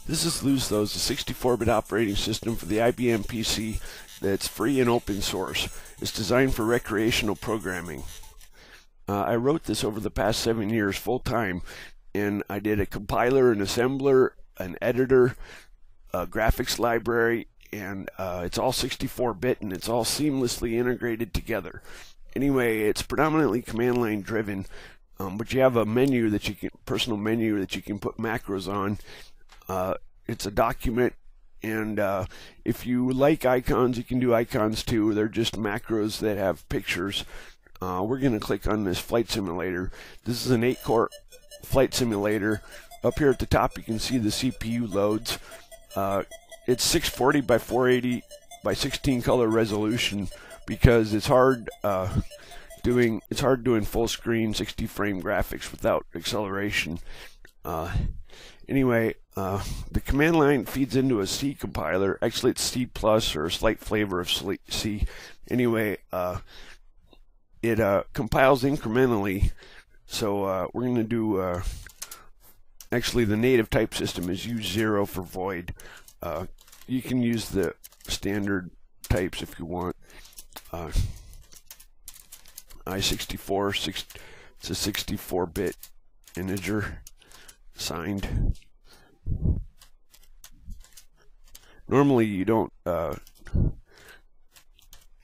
This is LoseThos, a 64-bit operating system for the IBM PC that's free and open source. It's designed for recreational programming. I wrote this over the past 7 years full time, and I did a compiler, an assembler, an editor, a graphics library, and it's all 64-bit and it's all seamlessly integrated together. Anyway, it's predominantly command line driven, but you have a menu that you can, personal menu that you can put macros on. It's a document, and if you like icons, you can do icons too. They're just macros that have pictures. We're going to click on this flight simulator. This is an 8-core flight simulator. Up here at the top, you can see the CPU loads. It's 640 by 480 by 16 color resolution because it's hard doing full screen 60 frame graphics without acceleration. Anyway, the command line feeds into a C compiler. Actually, it's C plus or a slight flavor of C. Anyway, it compiles incrementally. So we're going to do, actually the native type system is use0 for void. You can use the standard types if you want. I64, it's a 64-bit integer. Signed. Normally you don't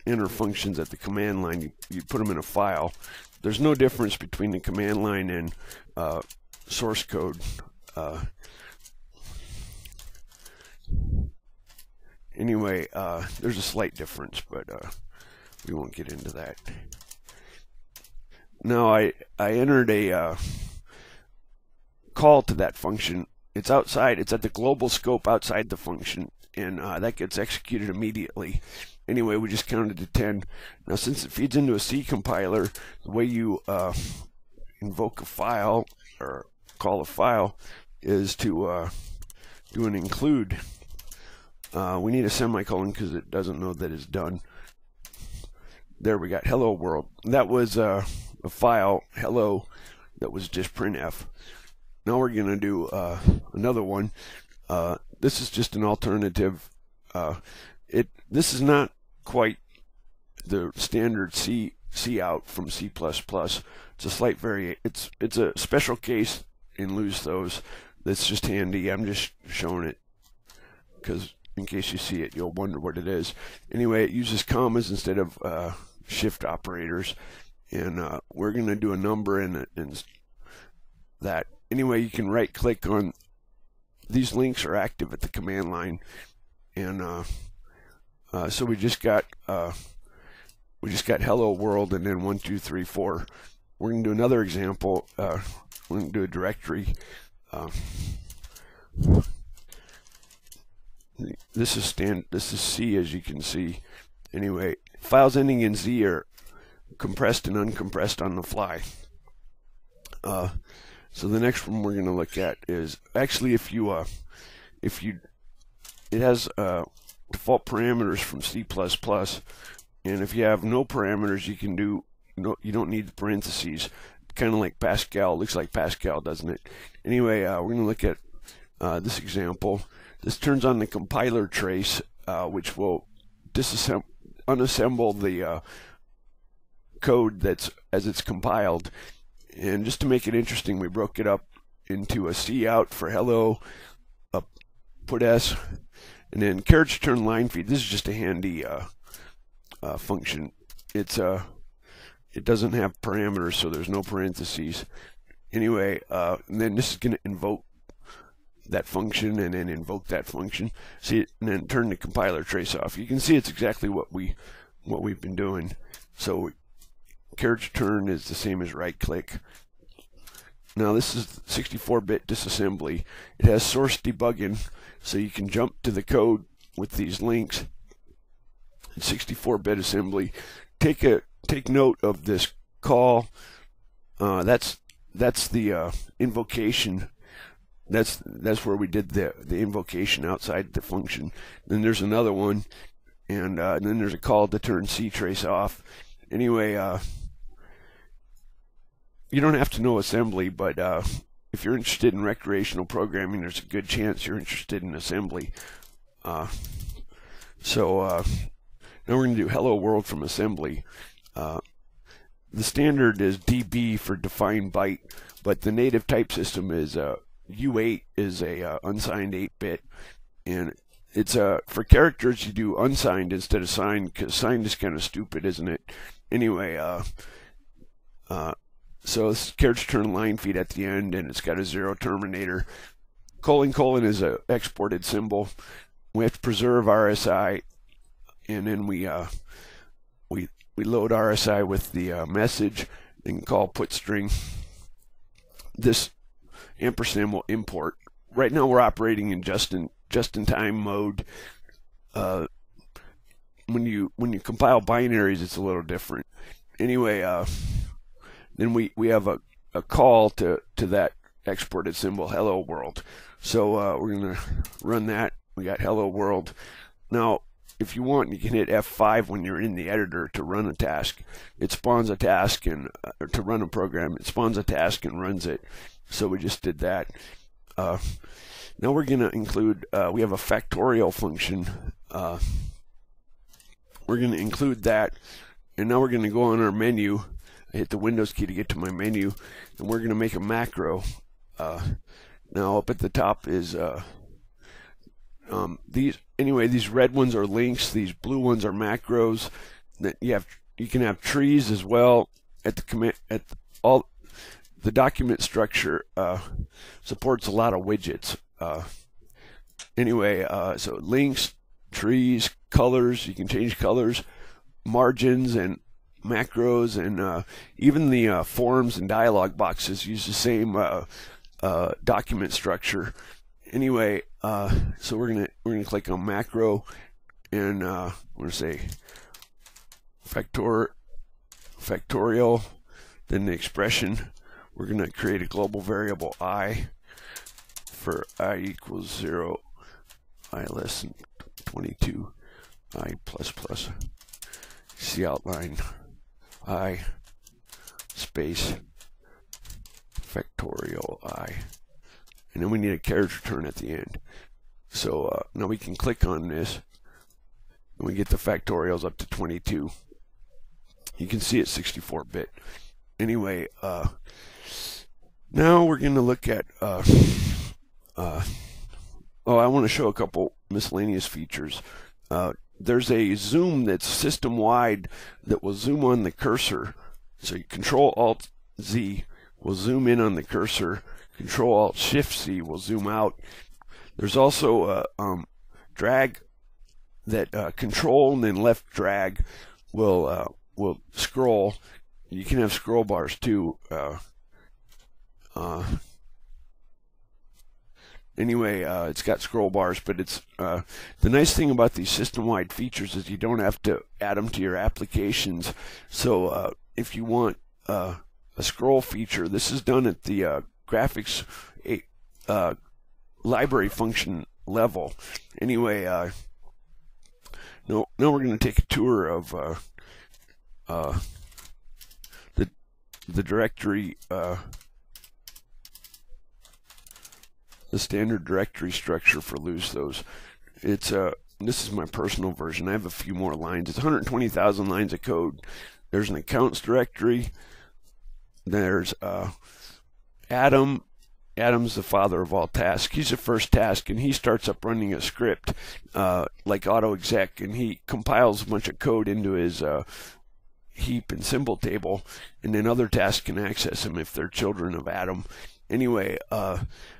enter functions at the command line, you put them in a file. There's no difference between the command line and source code. Anyway, there's a slight difference, but we won't get into that. Now I entered a call to that function. It's outside, it's at the global scope outside the function, and that gets executed immediately. Anyway, we just counted to 10. Now since it feeds into a C compiler, the way you invoke a file or call a file is to do an include. We need a semicolon because it doesn't know that it's done. There we got hello world. That was a file, hello, that was just printf. Now we're going to do another one. This is just an alternative. This is not quite the standard C out from C++. It's a slight variation. It's a special case in LoseThos that's just handy. I'm just showing it because in case you see it, you'll wonder what it is. Anyway, it uses commas instead of shift operators, and we're going to do a number in that. Anyway, you can right click on these links are active at the command line, and so we just got hello world and then 1 2 3 4. We're going to do another example. We're going to do a directory. This is C, as you can see. Anyway, files ending in Z are compressed and uncompressed on the fly. So the next one we're going to look at is actually if it has default parameters from C++, and if you have no parameters, you can do you don't need the parentheses. Kind of like Pascal. Looks like Pascal, doesn't it? Anyway, we're going to look at this example. This turns on the compiler trace, which will unassemble the code that's as it's compiled. And just to make it interesting, we broke it up into a C out for hello, a put S, and then carriage return line feed. This is just a handy function. It doesn't have parameters, so there's no parentheses. Anyway, and then this is going to invoke that function and then invoke that function. See, and then turn the compiler trace off. You can see it's exactly what we've been doing. So carriage return is the same as right click. Now this is 64-bit disassembly. It has source debugging, so you can jump to the code with these links. 64-bit assembly. Take note of this call. That's the invocation. That's where we did the invocation outside the function. Then there's another one, and then there's a call to turn C trace off. Anyway, you don't have to know assembly, but if you're interested in recreational programming, there's a good chance you're interested in assembly. So now we're going to do hello world from assembly. The standard is DB for defined byte, but the native type system is U8 is a unsigned 8-bit, and it's for characters you do unsigned instead of signed, because signed is kind of stupid, isn't it? Anyway, so this character turn line feed at the end, and it's got a 0 terminator. : is a exported symbol. We have to preserve RSI, and then we load RSI with the message, and call put string. This ampersand will import. Right now we're operating in just-in-time mode. When you compile binaries, it's a little different. Anyway, then we have a call to that exported symbol, hello world. So we're going to run that. We got hello world. Now, if you want, you can hit F5 when you're in the editor to run a task. It spawns a task, and to run a program, it spawns a task and runs it. So we just did that. Now we're going to include, we have a factorial function. We're going to include that, and now we're going to go on our menu. I hit the Windows key to get to my menu, and we're going to make a macro. Now up at the top is these red ones are links, these blue ones are macros. That you can have trees as well. At the command, the document structure supports a lot of widgets. So links, trees, colors, you can change colors, margins, and macros, and even the forms and dialog boxes use the same document structure. Anyway, so we're gonna click on macro, and we're gonna say factorial, then the expression. We're gonna create a global variable I for I equals 0, I less than 22, I plus plus. See outline I space factorial I, and then we need a character turn at the end. So now we can click on this, and we get the factorials up to 22. You can see it's 64-bit. Anyway, now we're going to look at I want to show a couple miscellaneous features. There's a zoom that's system-wide that will zoom on the cursor. So you Control-Alt-Z will zoom in on the cursor. Control-Alt-Shift-Z will zoom out. There's also drag that Control and then left drag will scroll. You can have scroll bars too. Anyway, it's got scroll bars, but it's the nice thing about these system-wide features is you don't have to add them to your applications. So if you want a scroll feature, this is done at the graphics library function level. Anyway, now we're going to take a tour of the directory. The standard directory structure for LoseThos. It's this is my personal version. I have a few more lines. It's 120,000 lines of code. There's an accounts directory. There's Adam. Adam's the father of all tasks. He's the first task, and he starts up running a script like AutoExec, and he compiles a bunch of code into his heap and symbol table, and then other tasks can access him if they're children of Adam. Anyway,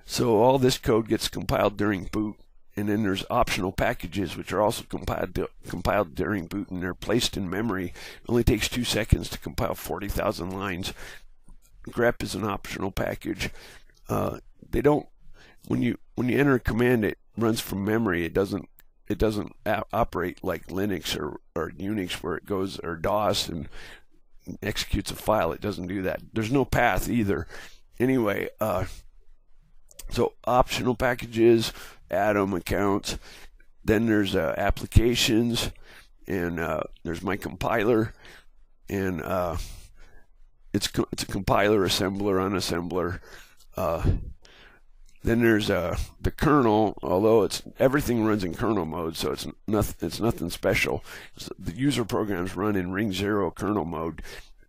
so all this code gets compiled during boot, and then there's optional packages which are also compiled during boot, and they're placed in memory. It only takes 2 seconds to compile 40,000 lines. grep is an optional package. They don't, when you enter a command, it runs from memory. It doesn't operate like Linux or Unix, where it goes, or DOS, and executes a file. It doesn't do that. There's no path either. Anyway, so optional packages, Atom, accounts. Then there's applications, and there's my compiler, and it's a compiler, assembler, unassembler. Then there's the kernel, although everything runs in kernel mode, so it's nothing special. The user programs run in ring 0 kernel mode.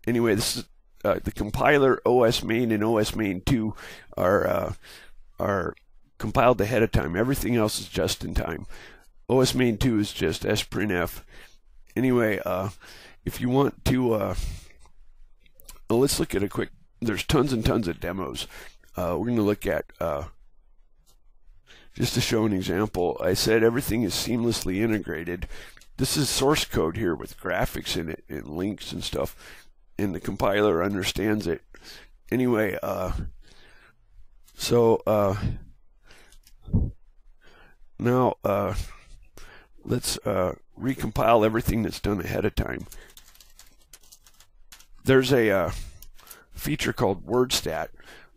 Anyway, this is the compiler. OS main and OS main 2 are compiled ahead of time. Everything else is just in time. OS main 2 is just sprintf. Anyway, if you want to, well, let's look at a quick. There's tons and tons of demos. We're going to look at. Just to show an example, I said everything is seamlessly integrated. This is source code here with graphics in it and links and stuff, and the compiler understands it. Anyway, now let's recompile everything that's done ahead of time. There's a feature called WordStat,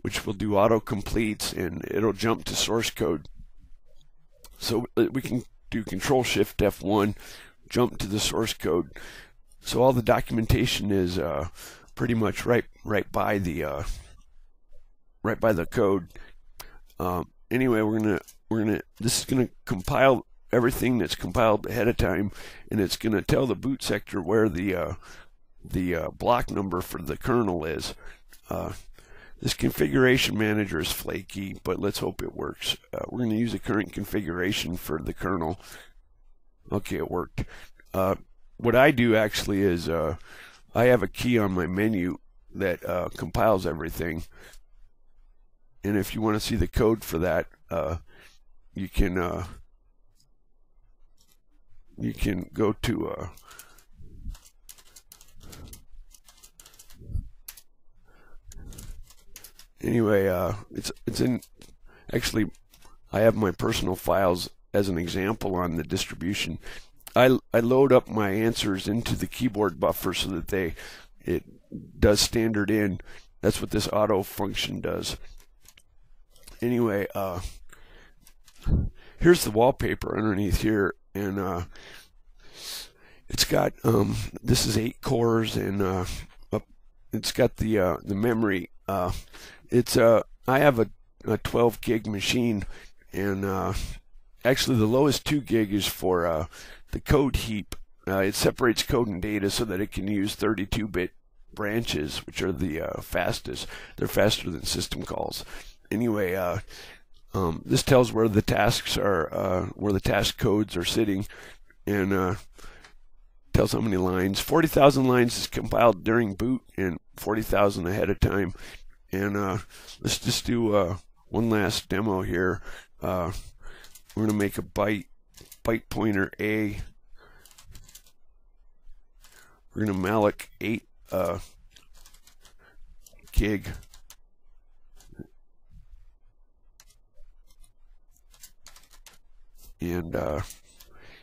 which will do auto-completes, and it'll jump to source code. So we can do Control-Shift F1, jump to the source code. So all the documentation is pretty much right by the code. Anyway, this is gonna compile everything that's compiled ahead of time, and it's gonna tell the boot sector where the block number for the kernel is. This configuration manager is flaky, but let's hope it works. We're going to use the current configuration for the kernel. Okay, it worked. What I do actually is I have a key on my menu that compiles everything. And if you want to see the code for that, you can go to anyway, it's in, actually, I have my personal files as an example on the distribution. I load up my answers into the keyboard buffer so that it does standard in. That's what this auto function does. Anyway, here's the wallpaper underneath here, and it's got this is 8 cores, and it's got the memory. I have a 12 gig machine, and actually the lowest 2 gig is for the code heap. It separates code and data so that it can use 32-bit branches, which are the fastest. They're faster than system calls. Anyway, this tells where the tasks are, where the task codes are sitting, and tells how many lines. 40,000 lines is compiled during boot, and 40,000 ahead of time. And let's just do one last demo here. We're going to make a byte pointer A. We're going to malloc 8 gig. And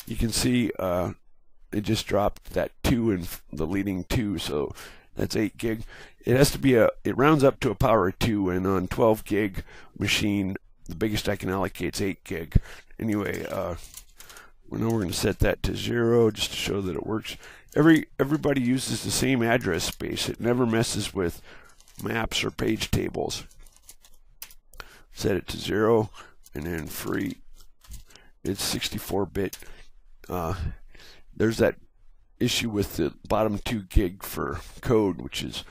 you can see it just dropped that 2 in the leading 2, so that's 8 gig. It has to be it rounds up to a power of 2, and on 12 gig machine, the biggest I can allocate is 8 gig. Anyway, now we're going to set that to 0 just to show that it works. Everybody uses the same address space. It never messes with maps or page tables. Set it to 0, and then free. It's 64-bit. There's that issue with the bottom 2 gig for code, which is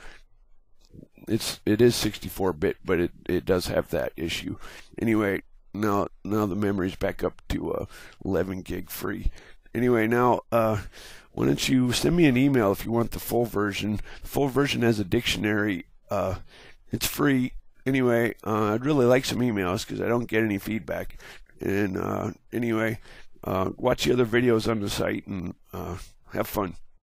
it is 64-bit, but it does have that issue. Anyway, now the memory's back up to 11 gig free. Anyway, now why don't you send me an email if you want the full version. The full version has a dictionary. It's free. Anyway, I'd really like some emails because I don't get any feedback. And anyway, watch the other videos on the site and have fun.